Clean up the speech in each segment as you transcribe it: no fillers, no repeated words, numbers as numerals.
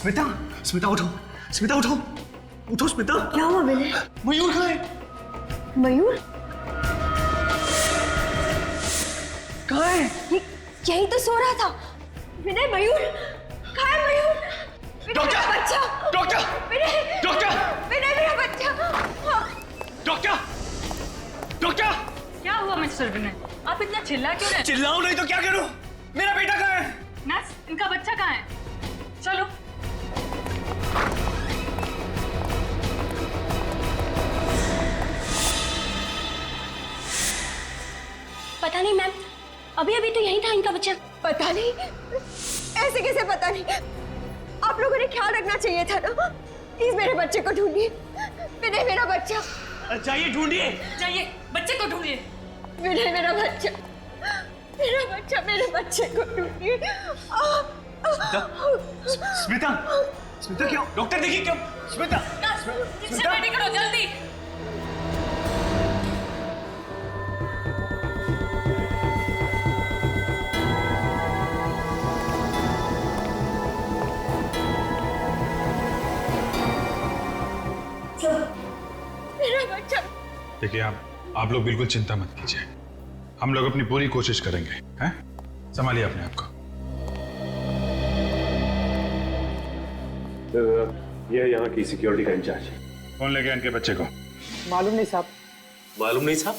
स्मिता, स्मिता उठो, स्मिता उठो, उठो स्मिता। क्या हुआ विनय? मयूर कहाँ है? मयूर? कहाँ है? यही तो सो रहा था। विनय, मयूर कहाँ है? मयूर, डॉक्टर! बच्चा! डॉक्टर! विनय! डॉक्टर! विनय, मेरा बच्चा! डॉक्टर! डॉक्टर! क्या हुआ मिस्टर विनय? आप इतना चिल्ला क्यों रहे? चिल्लाऊं नहीं तो क्या करूं? मेरा बेटा कहाँ है? नर्स, इनका बच्चा कहाँ है? चलो। पता नहीं मैम, अभी अभी तो यही था इनका बच्चा। पता नहीं, ऐसे कैसे पता नहीं? आप लोगों ने ख्याल रखना चाहिए था ना। प्लीज मेरे बच्चे को ढूंढिए। विनय, मेरा बच्चा। जाइए ढूंढिए। जाइए, बच्चे को ढूंढिए। विनय, मेरा बच्चा, मेरा बच्चा, मेरे बच्चे को ढूंढिए। स्मिता, स्मिता क्यों? डॉक्टर देखिए क्यों? स्मिता, इससे रेडी करो जल्दी। मेरा बच्चा। देखिए आप लोग बिल्कुल चिंता मत कीजिए, हम लोग अपनी पूरी कोशिश करेंगे। हैं? संभालिए अपने आप को। ये यहाँ की सिक्योरिटी का इंचार्ज है। कौन ले गया इनके बच्चे को? मालूम नहीं साहब। मालूम नहीं साहब?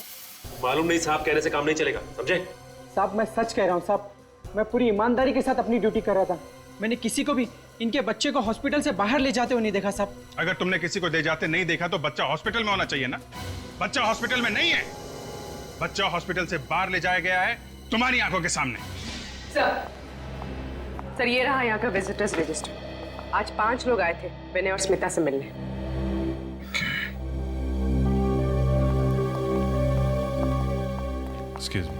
मालूम नहीं साहब कहने से काम नहीं चलेगा, समझे? साहब मैं सच कह रहा हूँ साहब, मैं पूरी ईमानदारी के साथ अपनी ड्यूटी कर रहा था। मैंने किसी को भी इनके बच्चे को हॉस्पिटल से बाहर ले जाते हुए नहीं देखा साहब। अगर तुमने किसी को ले जाते नहीं देखा तो बच्चा हॉस्पिटल में होना चाहिए ना। बच्चा हॉस्पिटल में नहीं है, बच्चा हॉस्पिटल से बाहर ले जाया गया है तुम्हारी आंखों के सामने। सर ये रहा यहाँ का विजिटर्स रजिस्टर। आज 5 लोग आए थे विनय और स्मिता से मिलने। एक्सक्यूज मी,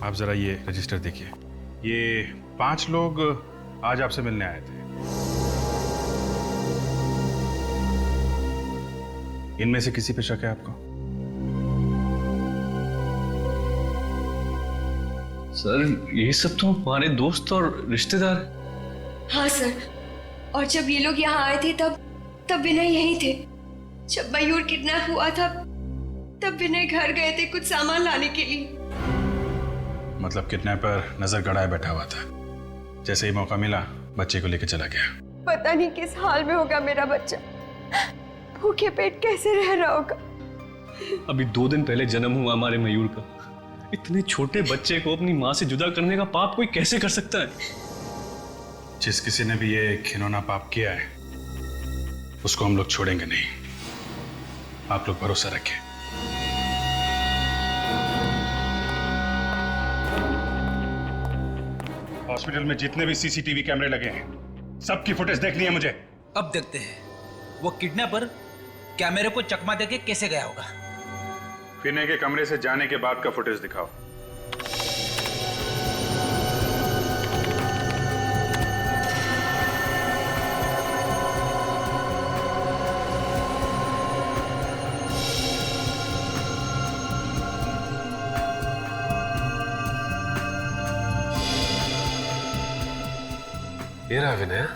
आप जरा ये रजिस्टर देखिए। ये 5 लोग आज आपसे मिलने आए थे। इनमें से किसी पे शक है आपको? सर ये सब तो हमारे दोस्त और रिश्तेदार। हाँ सर, और जब ये लोग यहाँ आए थे तब विनय यहीं थे। जब मयूर किडनैप हुआ था तब विनय घर गए थे कुछ सामान लाने के लिए। मतलब किडनैपर नजर गड़ाए बैठा हुआ था, जैसे ही मौका मिला बच्चे को लेकर चला गया। पता नहीं किस हाल में होगा मेरा बच्चा, भूखे पेट कैसे रह रहा होगा। अभी 2 दिन पहले जन्म हुआ हमारे मयूर का। इतने छोटे बच्चे को अपनी माँ से जुदा करने का पाप कोई कैसे कर सकता है? जिस किसी ने भी ये घिनौना पाप किया है उसको हम लोग छोड़ेंगे नहीं, आप लोग भरोसा रखें। हॉस्पिटल में जितने भी सीसीटीवी कैमरे लगे हैं सबकी फुटेज देखनी है मुझे। अब देखते हैं वो किडनैपर कैमरे को चकमा देके कैसे गया होगा। विनय के कमरे से जाने के बाद का फुटेज दिखाओ। ये रहा विनय।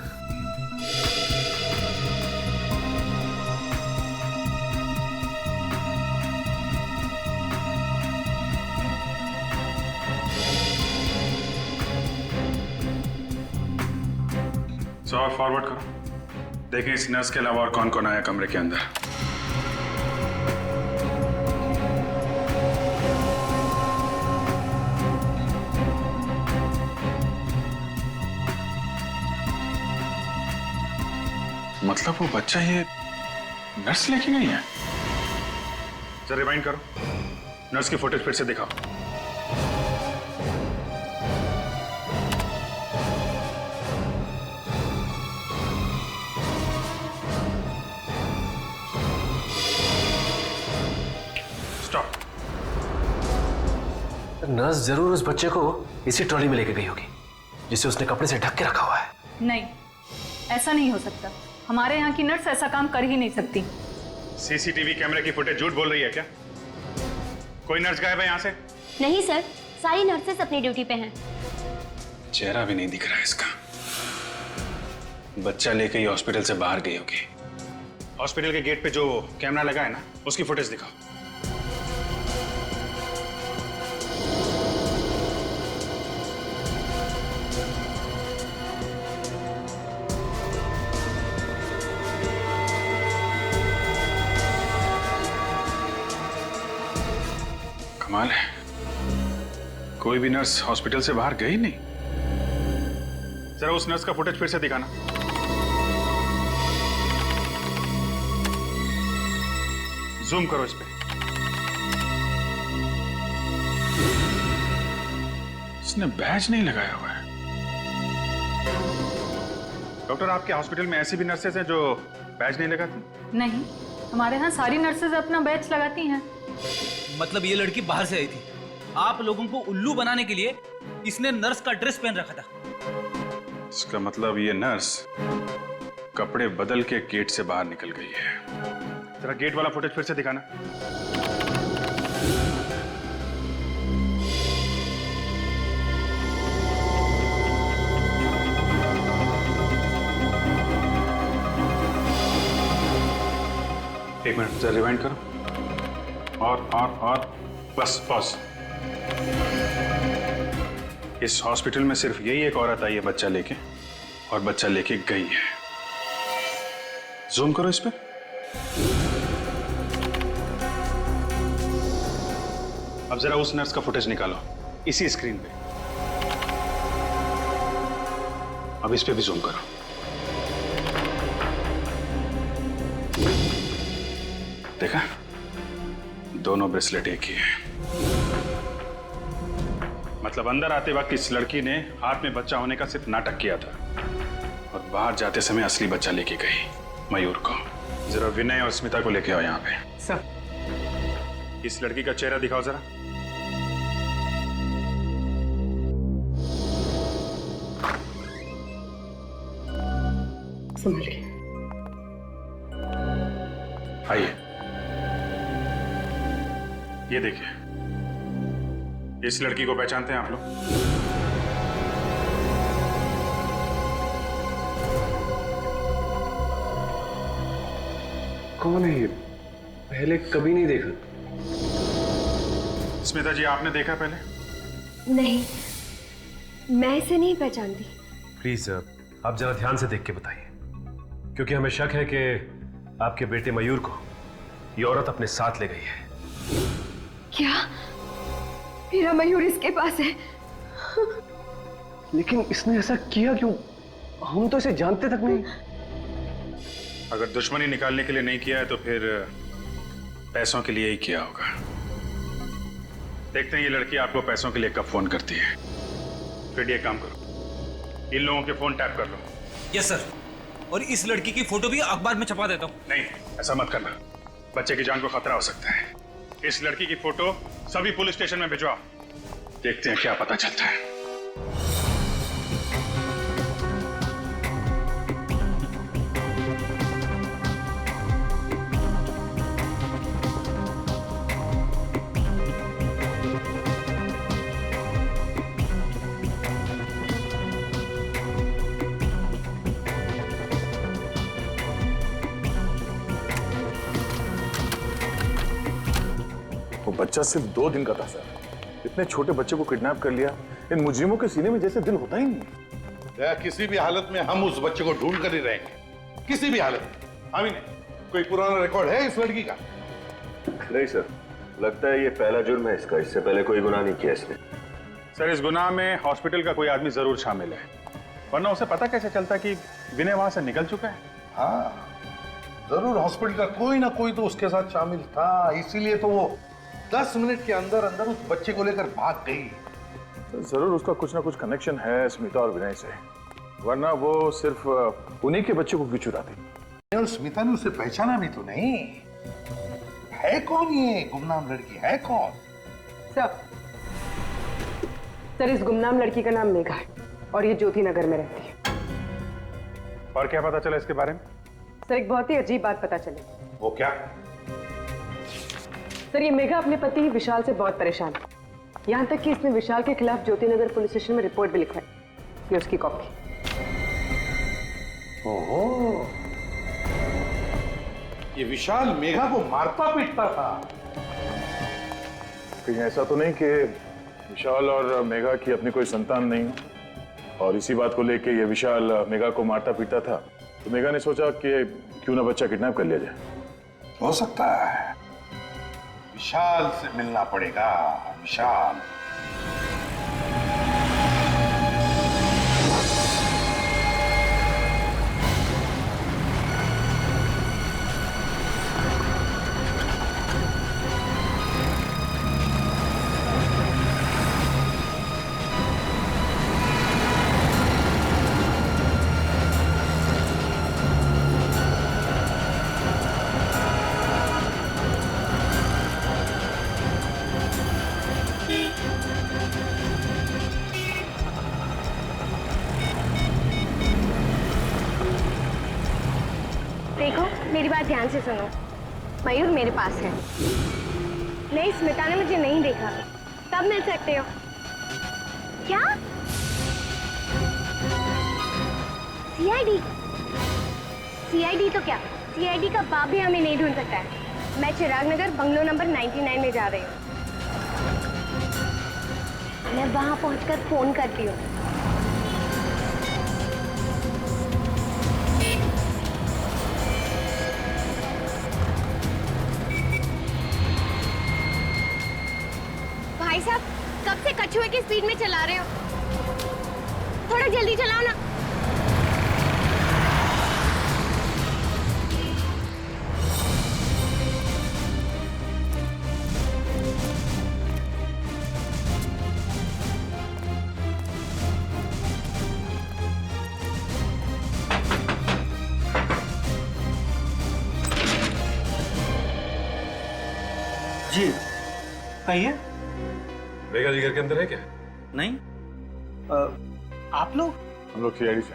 और फॉरवर्ड करो, देखें इस नर्स के अलावा और कौन कौन आया कमरे के अंदर। मतलब वो बच्चा ये नर्स लेके गई है? जरा रिवाइंड करो, नर्स की फुटेज फिर से दिखाओ। नर्स जरूर उस बच्चे को इसी ट्रॉली में लेके गई होगी जिसे उसने कपड़े से ढक के रखा हुआ है। नहीं, ऐसा नहीं हो सकता। हमारे यहाँ की नर्स ऐसा काम कर ही नहीं सकती। सीसीटीवी कैमरे की फुटेज झूठ बोल रही है क्या? कोई नर्स गायब है यहाँ से? नहीं सर, सारी नर्सेस अपनी ड्यूटी पे हैं। चेहरा भी नहीं दिख रहा है इसका। बच्चा लेके ही हॉस्पिटल से बाहर गई होगी। हॉस्पिटल के गेट पे जो कैमरा लगा है ना, उसकी फुटेज दिखाओ। कमाल है, कोई भी नर्स हॉस्पिटल से बाहर गई नहीं। जरा उस नर्स का फुटेज फिर से दिखाना। जूम करो इस पे। इसने बैज नहीं लगाया हुआ है। डॉक्टर, आपके हॉस्पिटल में ऐसी भी नर्सेज हैं जो बैज नहीं लगाती? नहीं, हमारे यहाँ सारी नर्सेज अपना बैच लगाती हैं। मतलब ये लड़की बाहर से आई थी, आप लोगों को उल्लू बनाने के लिए इसने नर्स का ड्रेस पहन रखा था। इसका मतलब ये नर्स कपड़े बदल के गेट से बाहर निकल गई है। जरा गेट वाला फुटेज फिर से दिखाना। एक मिनट, जरा रिवाइंड करो। और बस पॉज। इस हॉस्पिटल में सिर्फ यही एक औरत आई है बच्चा लेके, और बच्चा लेके गई है। जूम करो इस पे। अब जरा उस नर्स का फुटेज निकालो इसी स्क्रीन पे। अब इस पे भी जूम करो। देखा, दोनों ब्रेसलेट एक ही है। मतलब अंदर आते वक्त इस लड़की ने हाथ में बच्चा होने का सिर्फ नाटक किया था, और बाहर जाते समय असली बच्चा लेके गई, मयूर को। जरा विनय और स्मिता को लेके आओ यहाँ पे। सर, इस लड़की का चेहरा दिखाओ जरा। संभल के। आइए, ये देखिए, इस लड़की को पहचानते हैं आप लोग? कौन है ये? पहले कभी नहीं देखा। स्मिता जी, आपने देखा पहले? नहीं, मैं इसे नहीं पहचानती। प्लीज आप जरा ध्यान से देख के बताइए, क्योंकि हमें शक है कि आपके बेटे मयूर को ये औरत अपने साथ ले गई है। क्या मेरा मयूर इसके पास है? लेकिन इसने ऐसा किया क्यों? हम तो इसे जानते तक नहीं। अगर दुश्मनी निकालने के लिए नहीं किया है तो फिर पैसों के लिए ही किया होगा। देखते हैं ये लड़की आपको पैसों के लिए कब फोन करती है। फिर ये काम करो, इन लोगों के फोन टैप कर लो। यस सर, और इस लड़की की फोटो भी अखबार में छपा देता हूँ। नहीं, ऐसा मत करना, बच्चे की जान को खतरा हो सकता है। इस लड़की की फोटो सभी पुलिस स्टेशन में भिजवाओ, देखते हैं क्या पता चलता है। वो बच्चा सिर्फ 2 दिन का था सर। इतने छोटे बच्चे को किडनैप कर लिया। इन मुजरिमों के सीने में जैसे दिल होता ही नहीं। या किसी भी हालत में हम उस बच्चे को ढूंढ कर ही रहेंगे, किसी भी हालत में। हाँ भी नहीं, कोई पुराना रिकॉर्ड है इस लड़की का? नहीं सर, लगता है ये पहला जुर्म है इसका। इससे पहले कोई गुनाह नहीं किया इसने। सर, इस गुनाह में हॉस्पिटल का कोई आदमी जरूर शामिल है, वरना उसे पता कैसे चलता कि विनय वहां से निकल चुका है? हाँ, जरूर हॉस्पिटल का कोई ना कोई तो उसके साथ शामिल था, इसीलिए तो वो 10 मिनट के अंदर अंदर उस बच्चे को लेकर भाग गई। तो जरूर उसका कुछ ना कुछ कनेक्शन है स्मिता और विनय से, वरना वो सिर्फ उन्हीं के बच्चे को क्यों चुराती। और स्मिता ने उसे पहचाना भी तो नहीं। है कौन ये गुमनाम लड़की, है कौन? सर, इस गुमनाम लड़की का नाम मेघा है और ये ज्योति नगर में रहती है। और क्या पता चला इसके बारे में? सर, एक बहुत ही अजीब बात पता चली। वो क्या? सर, ये मेघा अपने पति विशाल से बहुत परेशान है, यहाँ तक कि इसने विशाल के खिलाफ ज्योति नगर पुलिस स्टेशन में रिपोर्ट भी लिखवाई। ये उसकी कॉपी। ओहो, ये विशाल मेघा को मारता पीटता था। कहीं ऐसा तो नहीं कि विशाल और मेघा की अपनी कोई संतान नहीं हो, और इसी बात को लेके ये विशाल मेघा को मारता पीटता था, तो मेघा ने सोचा कि क्यों ना बच्चा किडनैप कर लिया जाए। हो सकता है। विशाल से मिलना पड़ेगा। विशाल। देखो, मेरी बात ध्यान से सुनो। मयूर मेरे पास है। नहीं, स्मिता ने मुझे नहीं देखा। तब मिल सकते हो। क्या? सीआईडी? सीआईडी तो क्या? सीआईडी का बाप भी हमें नहीं ढूंढ सकता है। मैं चिराग नगर बंगलो नंबर 99 में जा रही हूँ। मैं वहां पहुंचकर फोन करती हूँ। भाई साहब, कब से कछुए की स्पीड में चला रहे हो? थोड़ा जल्दी चलाओ ना। जी कहिए। मेघा जी घर के अंदर है क्या? नहीं, आप लोग? हम लोग सीआईडी से।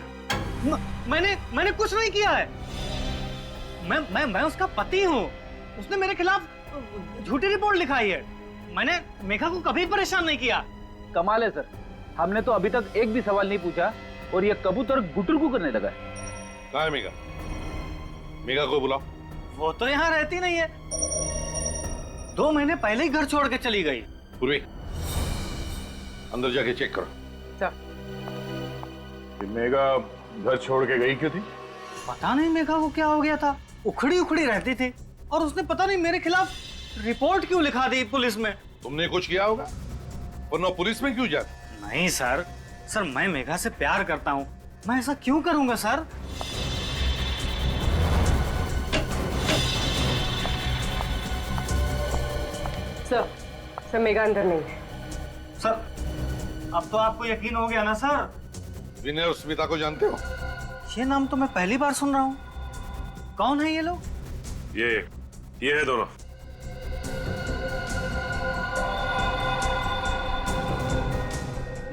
मैंने कुछ नहीं किया है। मैं उसका पति हूँ। उसने मेरे खिलाफ झूठी रिपोर्ट लिखाई है। मैंने मेघा को कभी परेशान नहीं किया। कमाल है सर, हमने तो अभी तक एक भी सवाल नहीं पूछा और ये कबूतर गुटुरगु करने लगा है। कहाँ है मेघा? मेघा को बुलाओ। वो तो यहाँ रहती नहीं है। 2 महीने पहले ही घर छोड़ के चली गई। पूर्वी, अंदर जाके चेक करो। मेघा घर छोड़ के गई क्यों थी? पता नहीं मेघा को क्या हो गया था। उखड़ी उखड़ी रहती थी और उसने पता नहीं मेरे खिलाफ रिपोर्ट क्यों लिखा दी पुलिस में। तुमने कुछ किया होगा, वरना पुलिस में क्यों जाती? नहीं सर, मैं मेघा से प्यार करता हूँ। मैं ऐसा क्यों करूंगा सर? सर मेघा अंदर नहीं है। सर, अब तो आपको यकीन हो गया ना सर? विनय और स्मिता को जानते हो? ये नाम तो मैं पहली बार सुन रहा हूँ। कौन है ये लोग? ये है दोनों।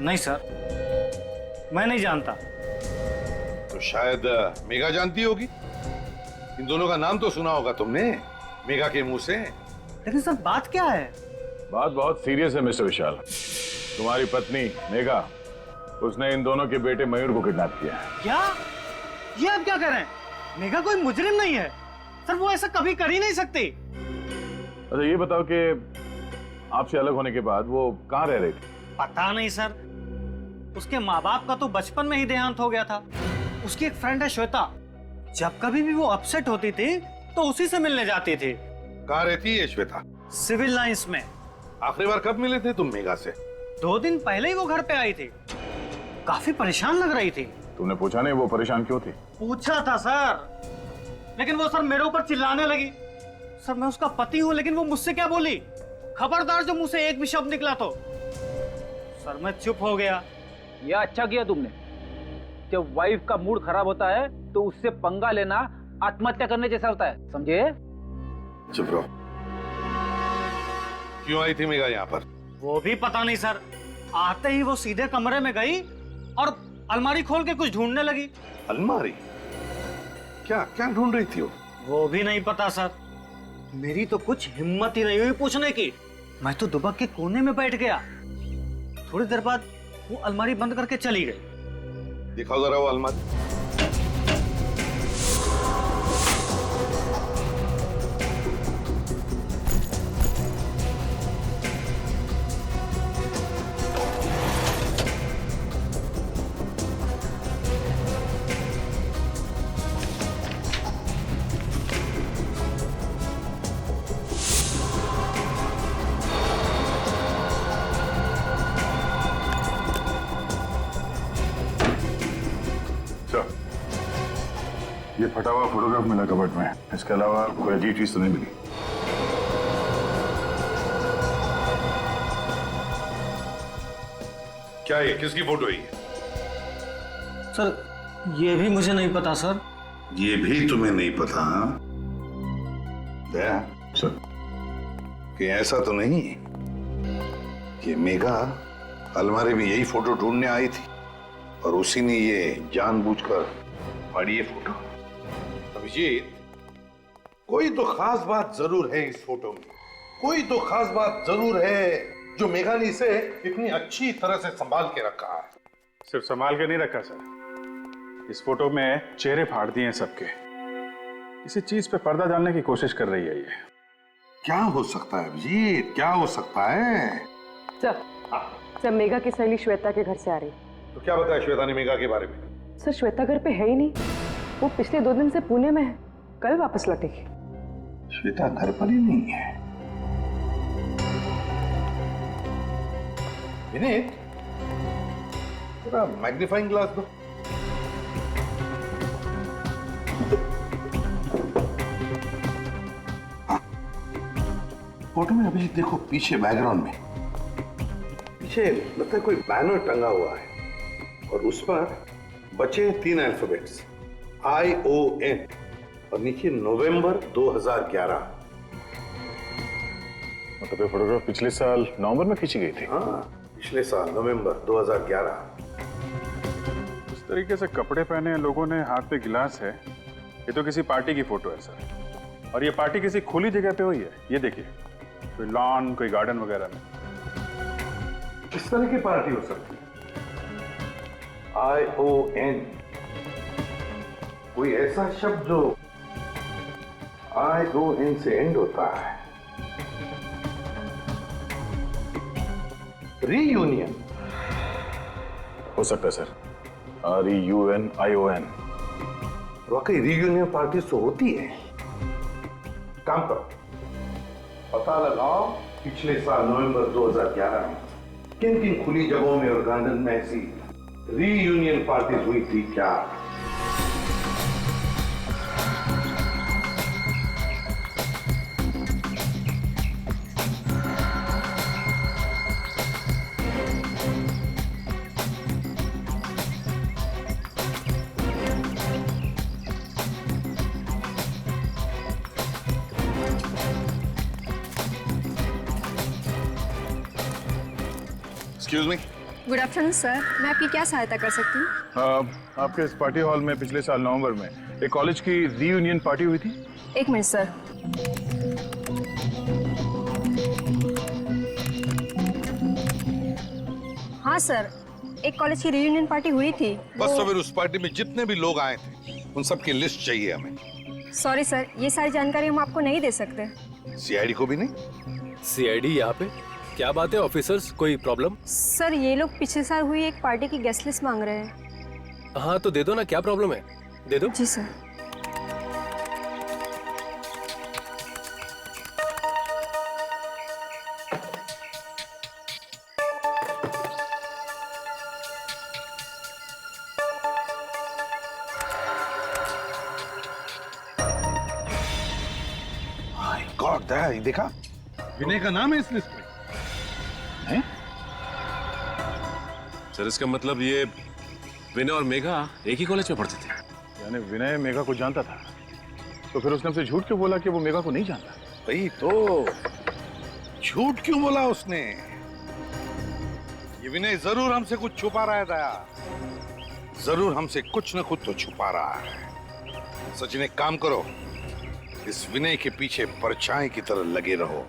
नहीं सर, मैं नहीं जानता। तो शायद मेघा जानती होगी। इन दोनों का नाम तो सुना होगा तुमने मेघा के मुंह से। लेकिन सर बात क्या है? बात बहुत सीरियस है मिस्टर विशाल। तुम्हारी पत्नी मेघा, उसने इन दोनों के बेटे मयूर को किडनैप किया है। क्या? ये आप क्या कर रहे हैं? मेघा कोई मुजरिम नहीं है सर, वो ऐसा कभी कर ही नहीं सकती। अच्छा ये बताओ कि आपसे अलग होने के बाद वो कहाँ रह रही थी? पता नहीं सर, उसके माँ बाप का तो बचपन में ही देहांत हो गया था। उसकी एक फ्रेंड है श्वेता, जब कभी भी वो अपसेट होती थी तो उसी से मिलने जाती थी। कहाँ रहती है श्वेता? सिविल लाइंस में। आखिरी बार कब मिले थे तुम मेघा से? 2 दिन पहले ही वो घर पे आई थी। काफी परेशान लग रही थी। तुमने पूछा नहीं वो परेशान क्यों थी? पूछा था सर, लेकिन वो सर मेरे ऊपर चिल्लाने लगी। सर मैं उसका पति हूँ, लेकिन वो मुझसे क्या बोली? खबरदार जो मुंह से एक भी शब्द निकला तो। सर मैं चुप हो गया। यह अच्छा किया तुमने। जब वाइफ का मूड खराब होता है तो उससे पंगा लेना आत्महत्या करने जैसा होता है, समझे? चुप रहो। क्यों आई थी मेघा यहाँ पर? वो भी पता नहीं सर। आते ही वो सीधे कमरे में गई और अलमारी खोल के कुछ ढूंढने लगी। अलमारी? क्या क्या ढूंढ रही थी वो भी नहीं पता सर। मेरी तो कुछ हिम्मत ही नहीं हुई पूछने की। मैं तो दुबक के कोने में बैठ गया। थोड़ी देर बाद वो अलमारी बंद करके चली गई। दिखाओ जरा वो अलमारी। फटा हुआ फोटोग्राफ मिला कबर्ड में, इसके अलावा कोई अजीब चीज तो नहीं मिली। क्या ये किसकी फोटो है ये? सर ये भी मुझे नहीं पता सर। ये भी तुम्हें नहीं पता? हाँ? दया सर, कि ऐसा तो नहीं कि मेघा अलमारी में यही फोटो ढूंढने आई थी और उसी ने ये जानबूझकर फाड़ी ये फोटो? अभिजीत, कोई तो खास बात जरूर है इस फोटो में, कोई तो खास बात जरूर है जो मेघा ने इसे इतनी अच्छी तरह से संभाल के रखा है। सिर्फ संभाल के नहीं रखा सर, इस फोटो में चेहरे फाड़ दिए हैं सबके। इसी चीज पे पर्दा डालने की कोशिश कर रही है ये। क्या हो सकता है अभिजीत, क्या हो सकता है? सर मेघा की सहेली श्वेता के घर से आ रही। तो क्या बताया श्वेता ने मेघा के बारे में? सर श्वेता घर पे है ही नहीं, वो पिछले 2 दिन से पुणे में है, कल वापस लौटेगी। श्वेता घर पर ही नहीं है। विनीत, थोड़ा मैग्नीफाइंग ग्लास दो। फोटो में अभी देखो पीछे बैकग्राउंड में, पीछे लगता है कोई बैनर टंगा हुआ है और उस पर बचे 3 अल्फाबेट्स ION और नीचे नवंबर 2011। मतलब ये फोटोग्राफ पिछले साल नवंबर में खींची गई थी? हाँ, पिछले साल नवंबर 2011। इस तरीके से कपड़े पहने लोगों ने, हाथ पे गिलास है, ये तो किसी पार्टी की फोटो है सर। और ये पार्टी किसी खुली जगह पे हुई है, ये देखिए, कोई लॉन, कोई गार्डन वगैरह में। किस तरह की पार्टी हो सकती है? ION, कोई ऐसा शब्द जो ION से एंड होता है। रीयूनियन हो सकता है सर, REUNION। वाकई रीयूनियन पार्टी तो होती है। काम करो, पता लगाओ पिछले साल नवंबर 2011 में किन किन खुली जगहों में और गार्डन में ऐसी रीयूनियन पार्टी हुई थी क्या? Excuse me. Good afternoon sir, मैं आपकी क्या सहायता कर सकती हूँ? आपके इस पार्टी हॉल में पिछले साल नवंबर में एक कॉलेज की रीयूनियन पार्टी हुई थी। 1 मिनट सर। हाँ सर, एक कॉलेज की रीयूनियन पार्टी हुई थी। बस तो फिर उस पार्टी में जितने भी लोग आए थे उन सब की लिस्ट चाहिए हमें। सॉरी सर, ये सारी जानकारी हम आपको नहीं दे सकते। CID को भी नहीं? CID यहाँ पे? क्या बात है ऑफिसर्स, कोई प्रॉब्लम? सर ये लोग पिछले साल हुई एक पार्टी की गेस्ट लिस्ट मांग रहे हैं। हाँ तो दे दो ना, क्या प्रॉब्लम है, दे दो। जी सर। गॉड, ये देखा, विनय का नाम है इस लिस्ट में। सर इसका मतलब ये विनय और मेघा एक ही कॉलेज में पढ़ते थे? यानी विनय मेघा को जानता था, तो फिर उसने हमसे झूठ क्यों बोला कि वो मेघा को नहीं जानता? भाई तो झूठ क्यों बोला उसने? ये विनय जरूर हमसे कुछ छुपा रहा है दया, जरूर हमसे कुछ न कुछ तो छुपा रहा है। सचिन एक काम करो, इस विनय के पीछे परछाई की तरह लगे रहो।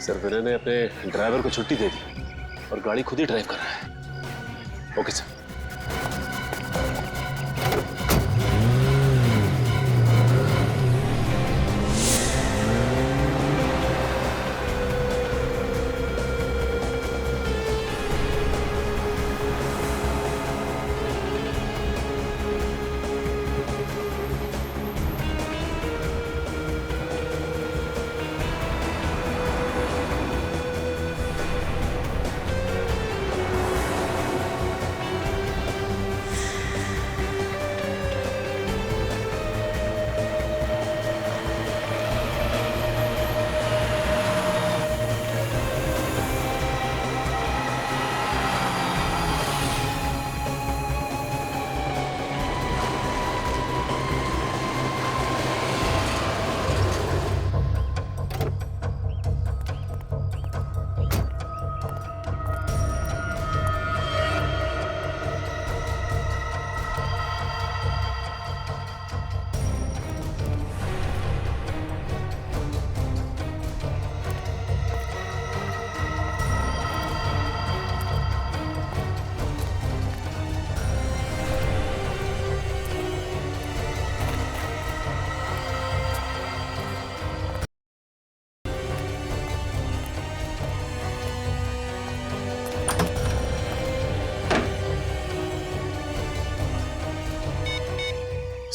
सर विनय ने अपने ड्राइवर को छुट्टी दे दी और गाड़ी खुद ही ड्राइव कर रहा है। Okay sir.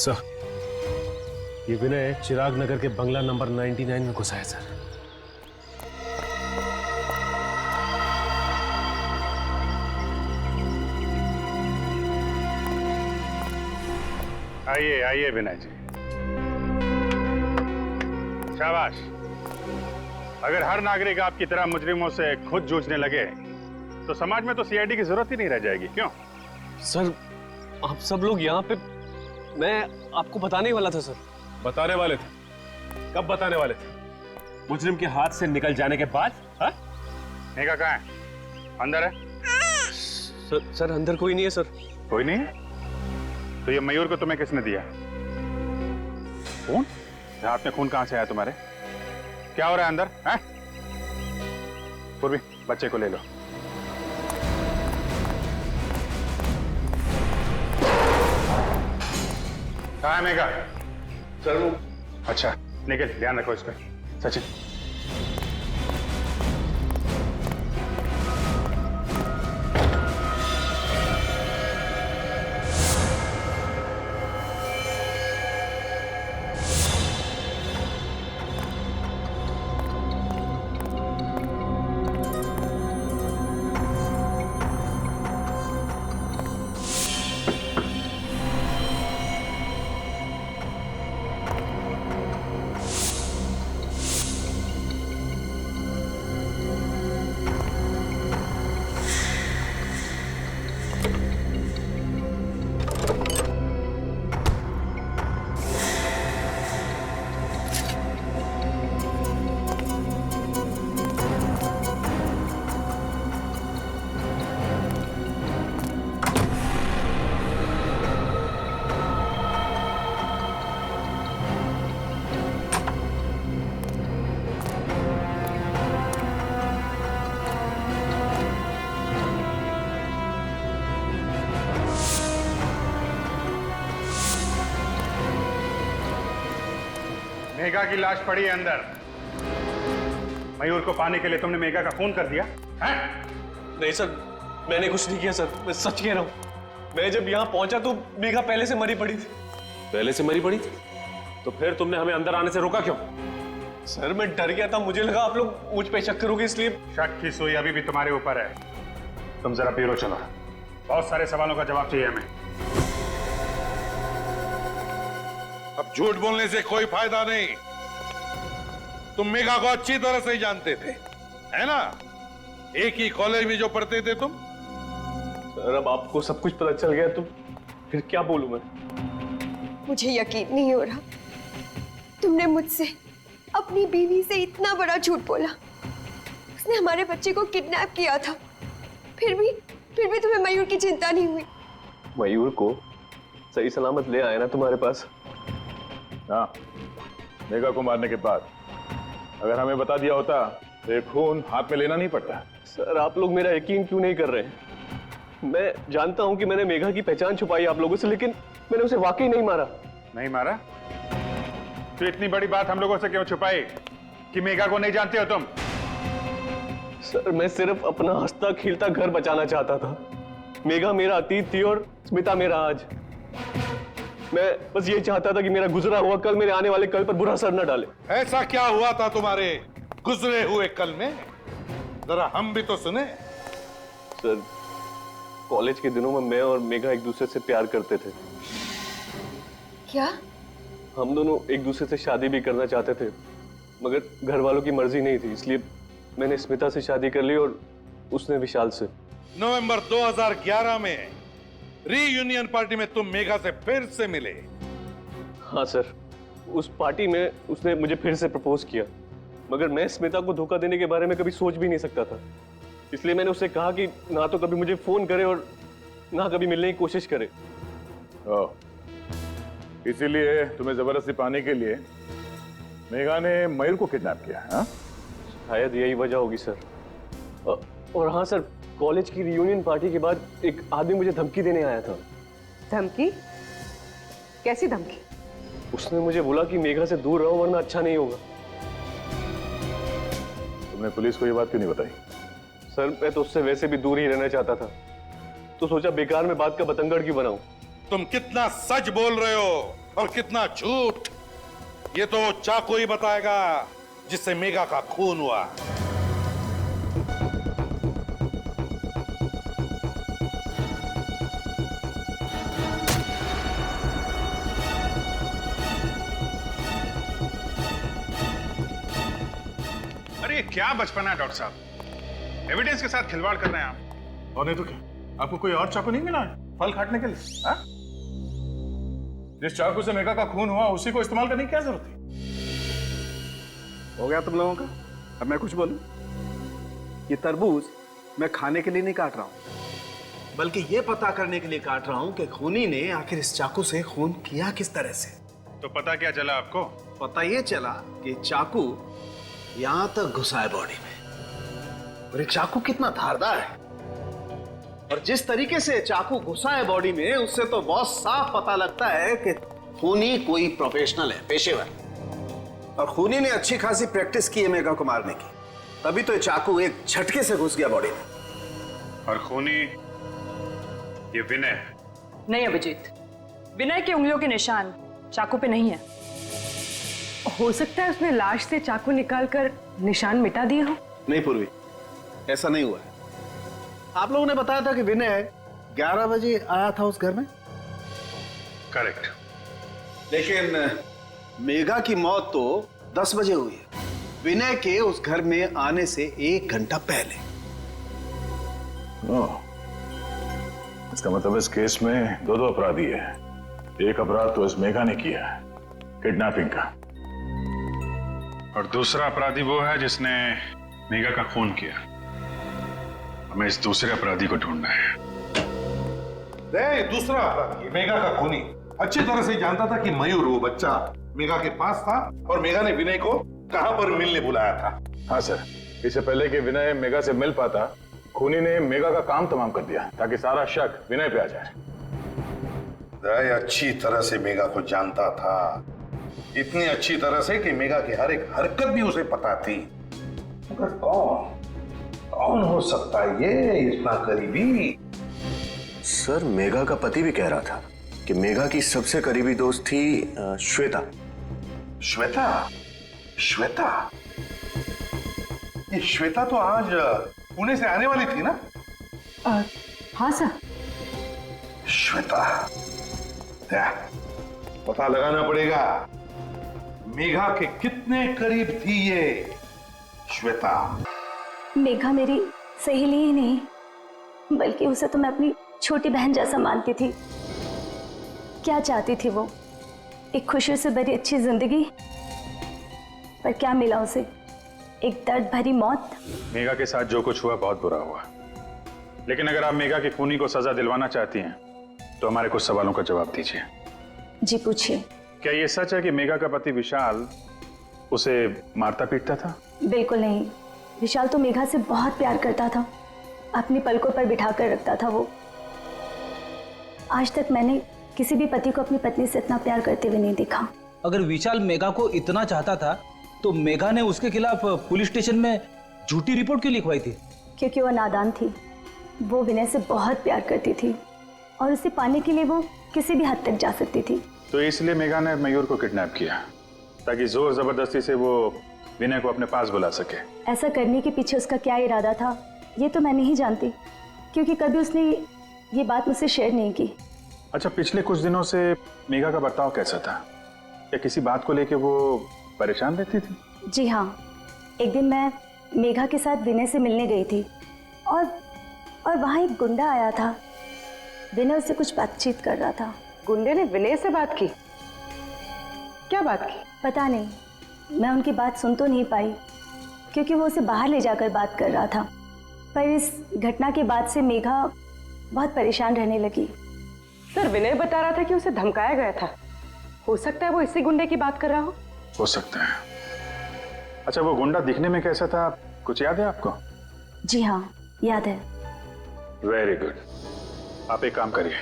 सर ये विनय चिराग नगर के बंगला नंबर 99 में घुसा है सर। आइए आइए विनय जी, शाबाश। अगर हर नागरिक आपकी तरह मुजरिमों से खुद जूझने लगे तो समाज में तो सीआईडी की जरूरत ही नहीं रह जाएगी। क्यों सर आप सब लोग यहाँ पे, मैं आपको बताने ही वाला था सर। बताने वाले थे? कब बताने वाले थे? मुजरिम के हाथ से निकल जाने के बाद? हाँ? मेघा कहाँ है? अंदर है? सर अंदर कोई नहीं है सर। कोई नहीं है? तो ये मयूर को तुम्हें किसने दिया? खून? हाथ में खून कहां से आया तुम्हारे? क्या हो रहा है अंदर? हैं? पूर्वी, बच्चे को ले लो। कहाँ है मेघा? सर वो। अच्छा निकल, ध्यान रखो इसका। सचिन मेघा की लाश पड़ी है अंदर। मयूर को पाने के लिए तुमने मेघा का खून कर दिया है? नहीं सर, मैंने कुछ नहीं किया सर, मैं सच कह रहा हूँ। मैं जब यहाँ पहुंचा तो मेघा पहले से मरी पड़ी थी। पहले से मरी पड़ी थी? तो फिर तुमने हमें अंदर आने से रोका क्यों? सर मैं डर गया था, मुझे लगा आप लोग मुझ पे शक करोगे इसलिए। शक की सुई अभी भी तुम्हारे ऊपर है। तुम जरा ब्यूरो चलो, बहुत सारे सवालों का जवाब चाहिए हमें। अब झूठ बोलने से कोई फायदा नहीं। तुम मेघा को अच्छी तरह से जानते थे, है ना? एक ही कॉलेज में जो पढ़ते थे तुम। सर अब आपको सब कुछ पता चल गया तो फिर क्या बोलूं मैं? मुझे यकीन नहीं हो रहा, तुमने मुझसे अपनी बीवी से इतना बड़ा झूठ बोला। उसने हमारे बच्चे को किडनैप किया था, फिर भी तुम्हें मयूर की चिंता नहीं हुई। मयूर को सही सलामत ले आए ना तुम्हारे पास? हाँ, मेघा को मारने के बाद अगर हमें बता दिया होता ये खून हाथ में लेना नहीं पड़ता। सर आप लोग मेरा यकीन क्यों नहीं कर रहे हैं? मैं जानता हूं कि मैंने मेघा की पहचान छुपाई आप लोगों से, लेकिन मैंने उसे वाकई नहीं मारा। नहीं मारा? तो इतनी बड़ी बात हम लोगों से क्यों छुपाई कि मेघा को नहीं जानते हो तुम? सर मैं सिर्फ अपना हंसता खिलता घर बचाना चाहता था। मेघा मेरा अतीत थी और स्मिता मेरा आज। मैं बस ये चाहता था कि मेरा गुजरा हुआ कल मेरे आने वाले कल पर बुरा असर न डाले। ऐसा क्या हुआ था तुम्हारे गुजरे हुए कल में? जरा हम भी तो सुने। सर कॉलेज के दिनों में मैं और मेघा एक दूसरे से प्यार करते थे। क्या? हम दोनों एक दूसरे से शादी भी करना चाहते थे, मगर घर वालों की मर्जी नहीं थी, इसलिए मैंने स्मिता से शादी कर ली और उसने विशाल से। नवंबर 2011 में रीयूनियन पार्टी में तुम मेघा से फिर से मिले। हाँ सर, उस पार्टी में उसने मुझे फिर से प्रपोज किया, मगर मैं स्मिता को धोखा देने के बारे में कभी सोच भी नहीं सकता था। इसलिए मैंने उससे कहा कि ना तो कभी मुझे फोन करे और ना कभी मिलने की कोशिश करे। इसीलिए तुम्हें जबरदस्ती पाने के लिए मेघा ने मयूर को किडनैप किया। हाँ? शायद यही वजह होगी सर। और हाँ सर, कॉलेज की रियूनियन पार्टी के बाद एक आदमी मुझे धमकी देने आया था। धमकी? कैसी धमकी? उसने मुझे बोला कि मेघा से दूर रहो वरना अच्छा नहीं होगा। तुमने पुलिस को ये बात क्यों नहीं बताई? सर मैं तो उससे वैसे भी दूर ही रहना चाहता था, तो सोचा बेकार में बात का बतंगड़ क्यों बनाऊं। तुम कितना सच बोल रहे हो और कितना झूठ, ये तो चाकू ही बताएगा जिससे मेघा का खून हुआ। अरे ये क्या बचपना है डॉक्टर साहब, एविडेंस के साथ खिलवाड़ कर रहे हैं आप। और नहीं तो क्या, आपको कोई और चाकू नहीं मिला फल काटने के लिए? हाँ? जिस चाकू से मेघा का खून हुआ उसी को इस्तेमाल करने की क्या जरूरत थी? हो गया तुम लोगों का? अब मैं कुछ बोलूं? ये तरबूज मैं खाने के लिए नहीं काट रहा हूं, बल्कि ये पता करने के लिए काट रहा हूं कि खूनी ने आखिर इस चाकू से खून किया किस तरह से। तो पता क्या चला आपको? पता ये चला कि चाकू यहां तक घुसा है बॉडी में, और ये चाकू कितना धारदार है, और जिस तरीके से चाकू घुसा है बॉडी में उससे तो बहुत साफ पता लगता है कि खूनी कोई प्रोफेशनल है, पेशेवर। और खूनी ने अच्छी खासी प्रैक्टिस की है मेघा को मारने की, तभी तो ये चाकू एक झटके से घुस गया बॉडी में। और खूनी ये विनय है। नहीं अभिजीत, विनय की उंगलियों के निशान चाकू पे नहीं है। हो सकता है उसने लाश से चाकू निकालकर निशान मिटा दिए हो। नहीं पूर्वी, ऐसा नहीं हुआ है। आप लोगों ने बताया था कि विनय 11 बजे आया था उस घर में। करेक्ट। लेकिन मेघा की मौत तो 10 बजे हुई है, विनय के उस घर में आने से 1 घंटा पहले। इसका मतलब इस केस में दो अपराधी है। एक अपराध तो इस मेघा ने किया है, किडनैपिंग का, और दूसरा अपराधी वो है जिसने मेघा का खून किया। हमें इस दूसरे अपराधी को ढूंढना है। दूसरा अपराधी मेघा का खूनी अच्छी तरह से जानता था कि मयूर वो बच्चा मेघा के पास था और मेघा ने विनय को कहां पर मिलने बुलाया था। हाँ सर, इससे पहले कि विनय मेघा से मिल पाता, खूनी ने मेघा का काम तमाम कर दिया ताकि सारा शक विनय पे आ जाए। दया अच्छी तरह से मेघा को जानता था, इतनी अच्छी तरह से कि मेघा की हर एक हरकत भी उसे पता थी। मगर कौन हो सकता है ये इतना करीबी? सर मेघा का पति भी कह रहा था कि मेघा की सबसे करीबी दोस्त थी श्वेता। श्वेता? श्वेता? ये श्वेता तो आज पुणे से आने वाली थी ना? हाँ सर। श्वेता, पता लगाना पड़ेगा मेघा के कितने करीब थी ये श्वेता। मेघा मेरी सहेली ही नहीं, बल्कि उसे तो मैं अपनी छोटी बहन जैसा मानती थी। क्या चाहती थी वो? एक खुशी से भरी अच्छी जिंदगी, पर क्या मिला उसे? एक दर्द भरी मौत। मेघा के साथ जो कुछ हुआ बहुत बुरा हुआ, लेकिन अगर आप मेघा के खूनी को सजा दिलवाना चाहती हैं तो हमारे कुछ सवालों का जवाब दीजिए। जी पूछिए। क्या ये सच है कि मेघा का पति विशाल उसे मारता पीटता था? बिल्कुल नहीं। विशाल तो मेघा से बहुत प्यार करता था, अपनी पलकों पर बिठा कर रखता था वो। आज तक मैंने किसी भी पति को अपनी पत्नी से इतना प्यार करते हुए नहीं देखा। अगर विशाल मेघा को इतना चाहता था तो मेघा ने उसके खिलाफ पुलिस स्टेशन में झूठी रिपोर्ट क्यों लिखवाई थी? क्योंकि वो नादान थी। वो विनय से बहुत प्यार करती थी और उसे पाने के लिए वो किसी भी हद तक जा सकती थी। तो इसलिए मेघा ने मयूर को किडनैप किया ताकि जोर जबरदस्ती से वो विनय को अपने पास बुला सके। ऐसा करने के पीछे उसका क्या इरादा था ये तो मैं नहीं जानती, क्योंकि कभी उसने ये बात मुझसे शेयर नहीं की। अच्छा, पिछले कुछ दिनों से मेघा का बर्ताव कैसा था? या किसी बात को लेके वो परेशान रहती थी? जी हाँ, एक दिन मैं मेघा के साथ विनय से मिलने गई थी और वहाँ एक गुंडा आया था। विनय उससे कुछ बातचीत कर रहा था। गुंडे ने विनय से बात की? क्या बात की? पता नहीं, मैं उनकी बात सुन तो नहीं पाई क्योंकि वो उसे बाहर ले जाकर बात कर रहा था। पर इस घटना के बाद से मेघा बहुत परेशान रहने लगी। सर, विनय बता रहा था कि उसे धमकाया गया था। हो सकता है वो इसी गुंडे की बात कर रहा हो सकता है। अच्छा, वो गुंडा दिखने में कैसा था, कुछ याद है आपको? जी हाँ, याद है। Very good. आप एक काम करिए,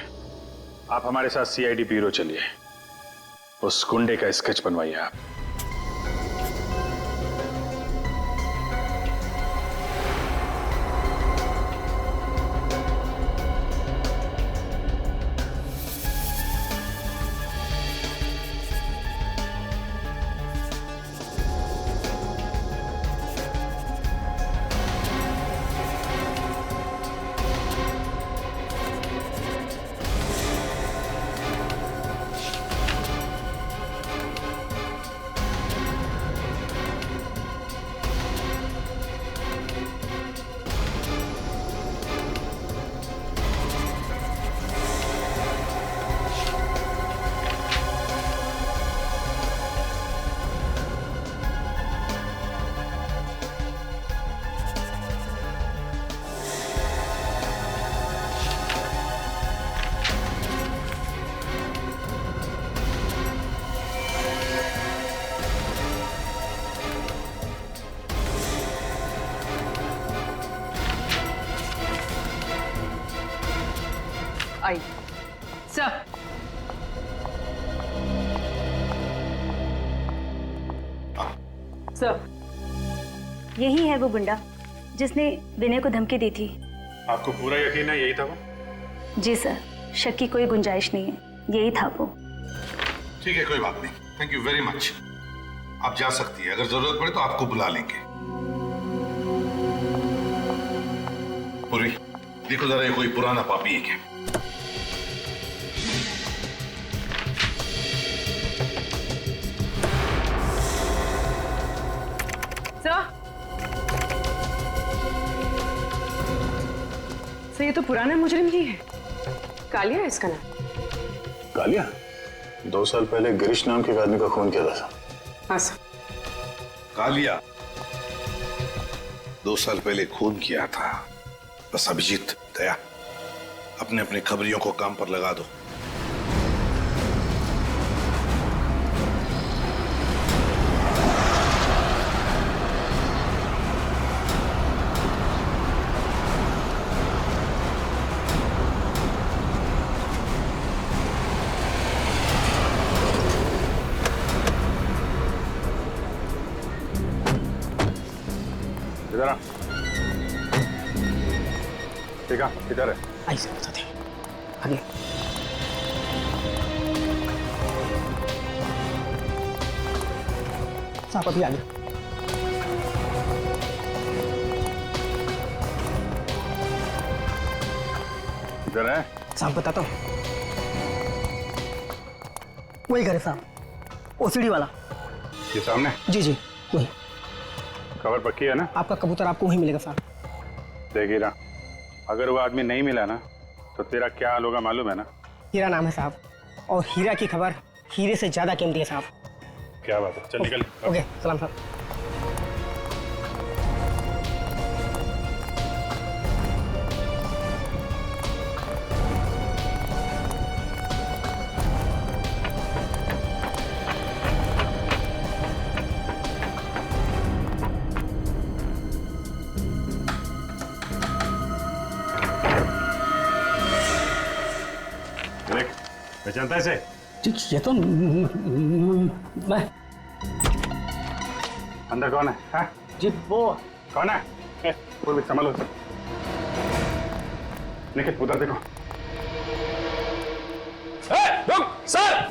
आप हमारे साथ सीआईडी ब्यूरो चलिए, उस गुंडे का स्केच बनवाइए आप। आई सर। सर, यही है वो गुंडा जिसने विनय को धमकी दी थी। आपको पूरा यकीन है यही था वो? जी सर, शक की कोई गुंजाइश नहीं है, यही था वो। ठीक है, कोई बात नहीं। Thank you very much. आप जा सकती है, अगर जरूरत पड़े तो आपको बुला लेंगे। पूरी देखो जरा, ये कोई पुराना पापी है क्या? सर, ये तो पुराना मुजरिम ही है। कालिया है इसका नाम। कालिया? 2 साल पहले गिरीश नाम के एक आदमी का खून किया था। हाँ सर। कालिया 2 साल पहले खून किया था। बस अभिजीत, दया, अपने अपने खबरियों को काम पर लगा दो। इधर आ। ठीक है, इधर है। ऐसे बताते आगे। साहब अभी आगे। इधर है। साहब बताता हूँ, वही घर है साहब, ओसीडी वाला। ये सामने? जी जी वही। खबर पक्की है ना? आपका कबूतर आपको वहीं मिलेगा साहब। देख हीरा, अगर वो आदमी नहीं मिला ना तो तेरा क्या हाल होगा मालूम है ना? हीरा नाम है साहब, और हीरा की खबर हीरे से ज्यादा कीमती है साहब। क्या बात है, चल निकल। ओके, सलाम साहब। जानता है इसे? ये तो मैं। अंदर कौन है? हाँ? जी वो कौन है? पूर्वी संभालो उसे। निखिल उधर देखो। रुक सर।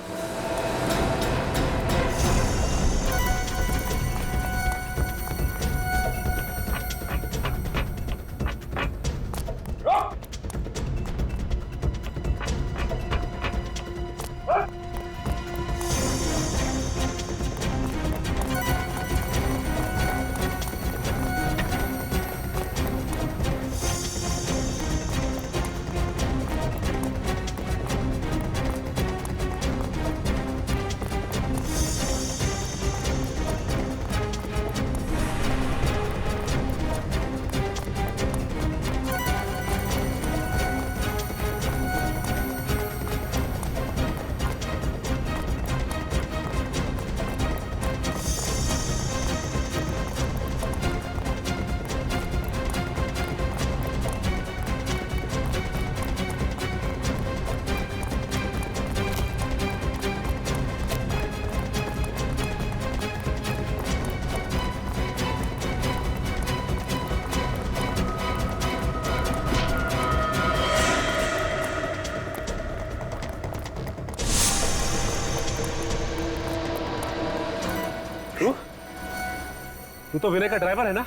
तू तो विनय का ड्राइवर है ना?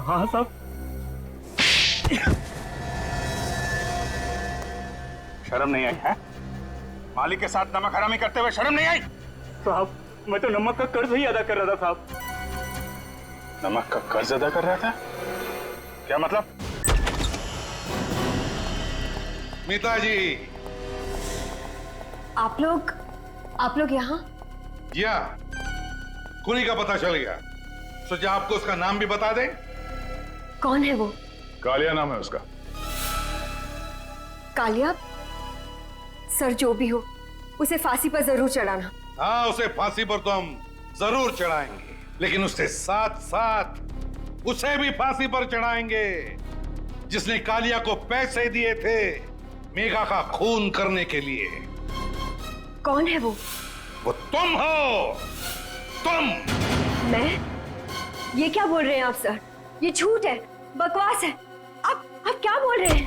हाँ साहब। शर्म नहीं आई है? मालिक के साथ नमक हरामी करते हुए शर्म नहीं आई? साहब मैं तो नमक का कर्ज ही अदा कर रहा था साहब। नमक का कर्ज अदा कर रहा था? क्या मतलब? मीता जी। आप लोग यहाँ? या कुनी का पता चल गया। सोचा आपको उसका नाम भी बता दें। कौन है वो? कालिया नाम है उसका। कालिया? सर जो भी हो उसे फांसी पर जरूर चढ़ाना। हाँ, उसे फांसी पर तो हम जरूर चढ़ाएंगे, लेकिन उसके साथ साथ उसे भी फांसी पर चढ़ाएंगे जिसने कालिया को पैसे दिए थे मेघा का खून करने के लिए। कौन है वो? वो तुम हो। तुम। मैं? ये क्या बोल रहे हैं आप सर? ये झूठ है, बकवास है। आप क्या बोल रहे हैं?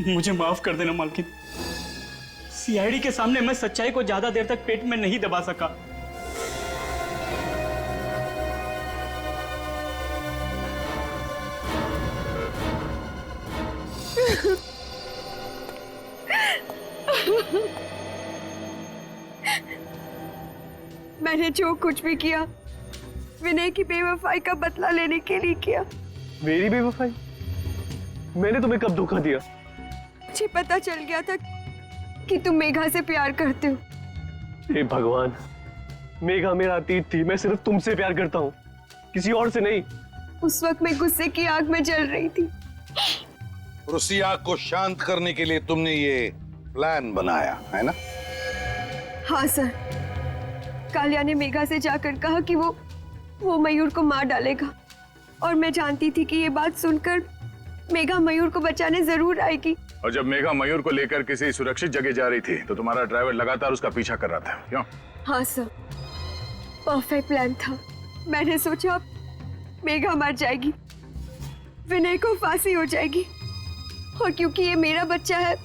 मुझे माफ कर देना मालकिन। सीआईडी के सामने मैं सच्चाई को ज्यादा देर तक पेट में नहीं दबा सका। मैंने जो कुछ भी किया विनय की बेवफाई का बदला लेने के लिए किया। मेरी बेवफाई? मैंने तुम्हें कब धोखा दिया? मुझे पता चल गया था कि तुम मेघा से प्यार करते हो। हे भगवान, मेघा मेरा अतीत थी। मैं सिर्फ तुमसे प्यार करता हूँ, किसी और से नहीं। उस वक्त मैं गुस्से की आग में जल रही थी। और उसी आग को शांत करने के लिए तुमने ये प्लान बनाया है ना? हाँ सर। कालिया ने मेघा से जाकर कहा कि वो मयूर को मार डालेगा, और मैं जानती थी कि ये बात सुनकर मेघा मयूर को बचाने जरूर आएगी। और जब मेघा मयूर को लेकर किसी सुरक्षित जगह जा रही थी तो तुम्हारा ड्राइवर लगातार उसका पीछा कर रहा था, क्यों? हाँ सर, परफेक्ट प्लान था। मैंने सोचा मेघा मर जाएगी, विनय को फांसी हो जाएगी, और क्योंकि ये मेरा बच्चा है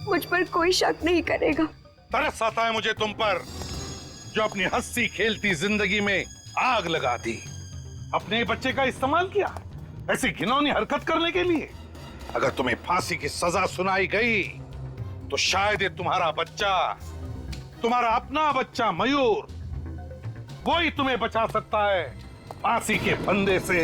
मुझ पर कोई शक नहीं करेगा। तरस आता है मुझे तुम पर, जो अपनी हंसी खेलती जिंदगी में आग लगा दी। अपने बच्चे का इस्तेमाल किया ऐसी घिनौनी हरकत करने के लिए। अगर तुम्हें फांसी की सजा सुनाई गई तो शायद ये तुम्हारा बच्चा, तुम्हारा अपना बच्चा मयूर, वो ही तुम्हें बचा सकता है फांसी के फंदे से।